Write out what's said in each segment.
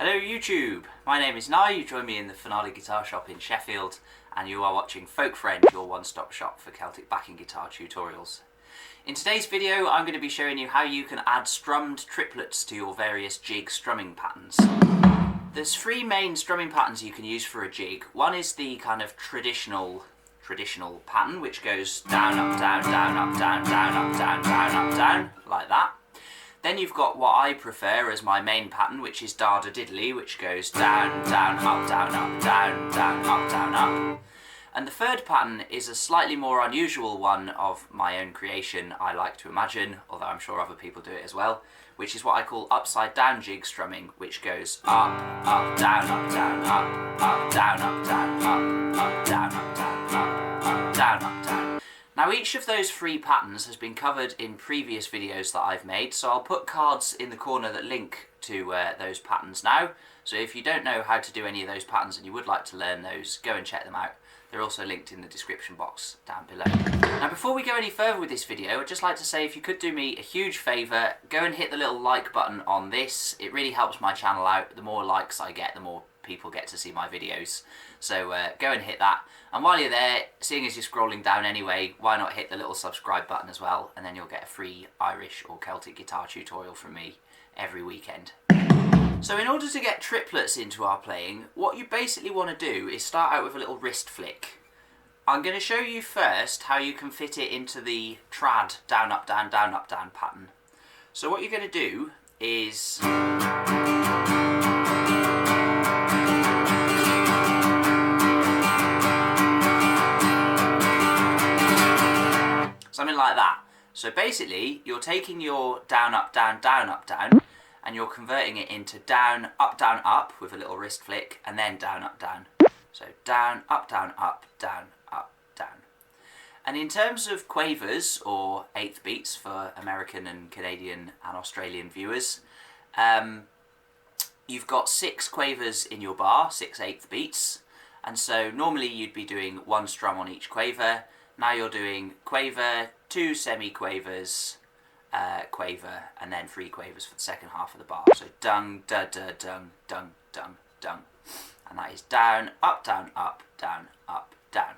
Hello YouTube, my name is Nye, you join me in the Finale Guitar Shop in Sheffield and you are watching Folk Friend, your one-stop shop for Celtic backing guitar tutorials. In today's video I'm going to be showing you how you can add strummed triplets to your various jig strumming patterns. There's three main strumming patterns you can use for a jig. One is the kind of traditional pattern which goes down, up, down, down, up, down, down, up, down, down, up, down, like that. Then you've got what I prefer as my main pattern, which is da-da-diddly, which goes down, down, up, down, up, down, down, up, down, up. And the third pattern is a slightly more unusual one of my own creation, I like to imagine, although I'm sure other people do it as well, which is what I call upside down jig strumming, which goes up, up, down, up, down, up, down, up, down, up, down, up, down, up, down, up, down. Now each of those three patterns has been covered in previous videos that I've made, so I'll put cards in the corner that link to those patterns now. So if you don't know how to do any of those patterns and you would like to learn those, go and check them out. They're also linked in the description box down below. Now before we go any further with this video, I'd just like to say if you could do me a huge favour, go and hit the little like button on this. It really helps my channel out. The more likes I get, the more people get to see my videos. So go and hit that. And while you're there, seeing as you're scrolling down anyway, why not hit the little subscribe button as well, and then you'll get a free Irish or Celtic guitar tutorial from me every weekend. So in order to get triplets into our playing, what you basically want to do is start out with a little wrist flick. I'm going to show you first how you can fit it into the trad down, up, down pattern. So what you're going to do is something like that. So basically, you're taking your down, up, down, and you're converting it into down, up with a little wrist flick, and then down, up, down. So down, up, down, down. And in terms of quavers, or eighth beats for American and Canadian and Australian viewers, you've got 6 quavers in your bar, 6 eighth beats, and so normally you'd be doing 1 strum on each quaver. Now you're doing quaver, 2 semi-quavers, quaver, and then 3 quavers for the second half of the bar. So dung, da, da, dung, dung, dung, dung. And that is down, up, down, up, down, up, down.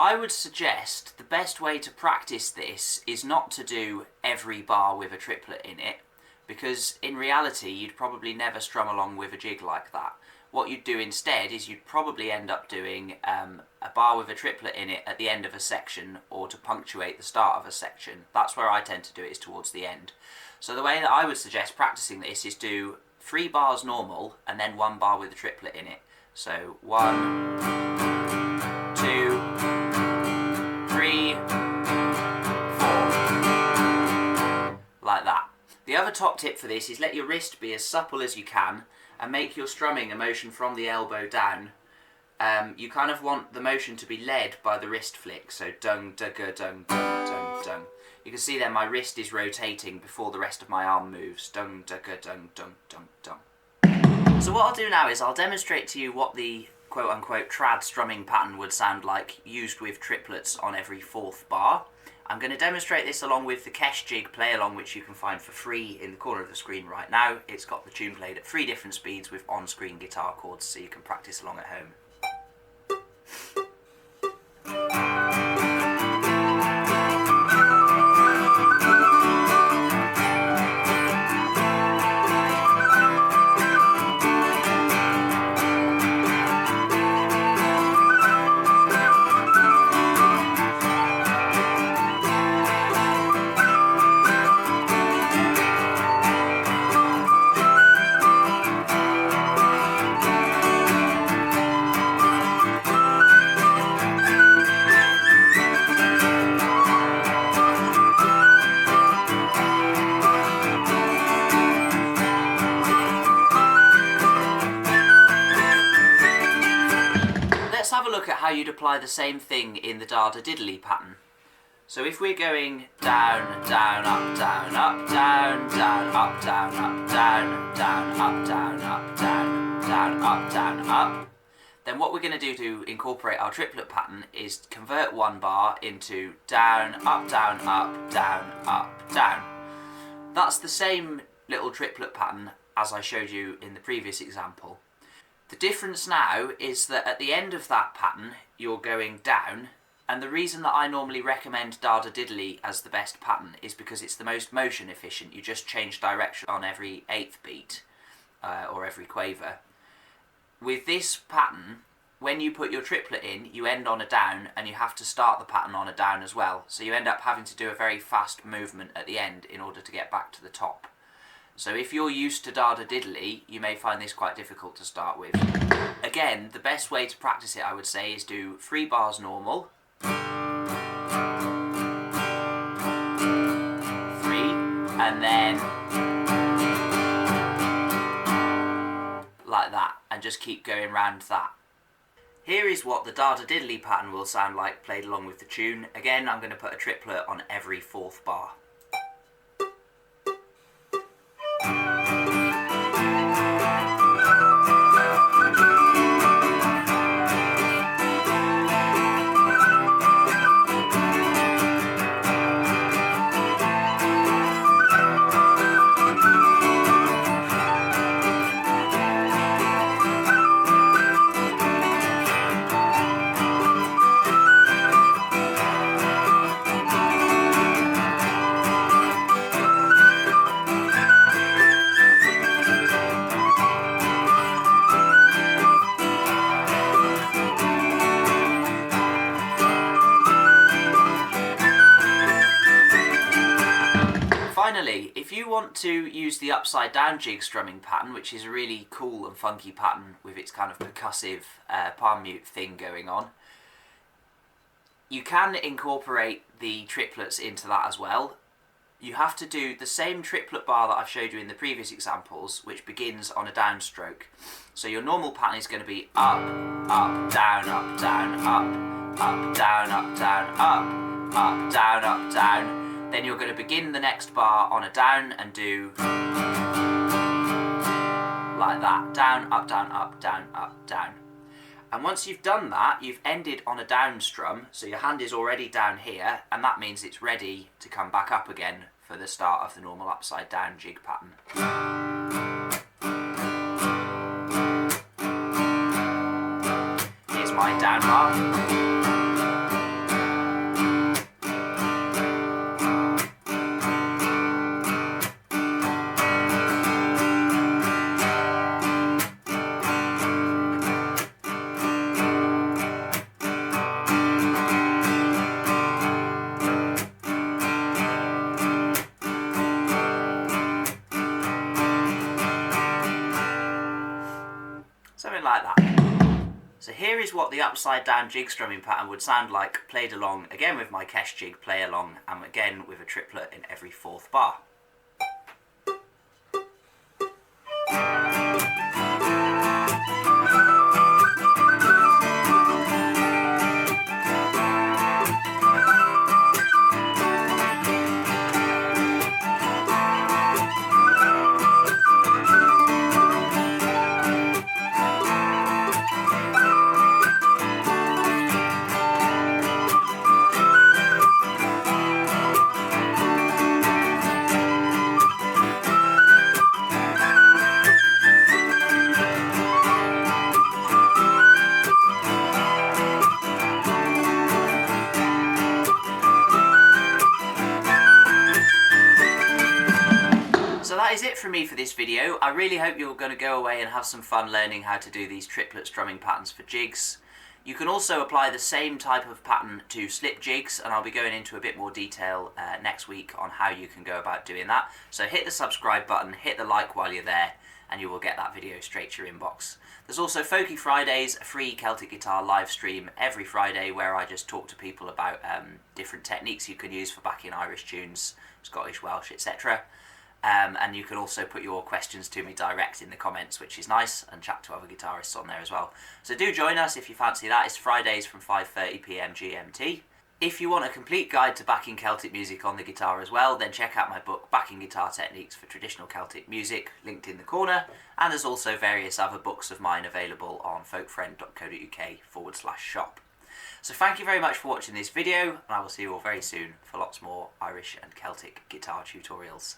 I would suggest the best way to practice this is not to do every bar with a triplet in it, because in reality you'd probably never strum along with a jig like that. What you'd do instead is you'd probably end up doing a bar with a triplet in it at the end of a section, or to punctuate the start of a section. That's where I tend to do it, is towards the end. So the way that I would suggest practicing this is do 3 bars normal and then 1 bar with a triplet in it. So 1, 2, 3, 4. Like that. The other top tip for this is let your wrist be as supple as you can and make your strumming a motion from the elbow down. You kind of want the motion to be led by the wrist flick, so dung, dugga, dung, dung, dung, dung. You can see there my wrist is rotating before the rest of my arm moves. Dung, dugga, dung, dung, dung, dung. So what I'll do now is I'll demonstrate to you what the quote-unquote trad strumming pattern would sound like used with triplets on every 4th bar. I'm going to demonstrate this along with the Kesh jig play along, which you can find for free in the corner of the screen right now. It's got the tune played at 3 different speeds with on-screen guitar chords, so you can practice along at home. Let's have a look at how you'd apply the same thing in the da-da-diddly pattern. So if we're going down, down, up, down, up, down, down, up, down, up, down, down, up, down, up, down, down, up, down, up, then what we're going to do to incorporate our triplet pattern is convert 1 bar into down, up, down, up, down, up, down. That's the same little triplet pattern as I showed you in the previous example. The difference now is that at the end of that pattern you're going down, and the reason that I normally recommend Dada Diddly as the best pattern is because it's the most motion efficient. You just change direction on every 8th beat or every quaver. With this pattern, when you put your triplet in, you end on a down and you have to start the pattern on a down as well. So you end up having to do a very fast movement at the end in order to get back to the top. So if you're used to Dada Diddly, you may find this quite difficult to start with. Again, the best way to practice it, I would say, is do 3 bars normal, 3, and then like that, and just keep going round that. Here is what the Dada Diddly pattern will sound like played along with the tune. Again, I'm going to put a triplet on every 4th bar. Finally, if you want to use the upside down jig strumming pattern, which is a really cool and funky pattern with its kind of percussive palm mute thing going on, you can incorporate the triplets into that as well. You have to do the same triplet bar that I've showed you in the previous examples, which begins on a downstroke. So your normal pattern is going to be up, up, down, up, down, up, up, down, up, down, up, up, down, up, down. Then you're going to begin the next bar on a down and do like that. Down, up, down, up, down, up, down. And once you've done that, you've ended on a down strum, so your hand is already down here, and that means it's ready to come back up again for the start of the normal upside down jig pattern. Here's my down bar. Something like that. So here is what the upside down jig strumming pattern would sound like played along again with my Kesh jig play along, and again with a triplet in every 4th bar. So that is it from me for this video. I really hope you're going to go away and have some fun learning how to do these triplet strumming patterns for jigs. You can also apply the same type of pattern to slip jigs, and I'll be going into a bit more detail next week on how you can go about doing that. So hit the subscribe button, hit the like while you're there, and you will get that video straight to your inbox. There's also Folky Fridays, a free Celtic guitar live stream every Friday where I just talk to people about different techniques you can use for backing Irish tunes, Scottish, Welsh, etc. And you can also put your questions to me direct in the comments, which is nice, and chat to other guitarists on there as well. So do join us if you fancy that. It's Fridays from 5:30 PM GMT. If you want a complete guide to backing Celtic music on the guitar as well, then check out my book, Backing Guitar Techniques for Traditional Celtic Music, linked in the corner. And there's also various other books of mine available on folkfriend.co.uk/shop. So thank you very much for watching this video, and I will see you all very soon for lots more Irish and Celtic guitar tutorials.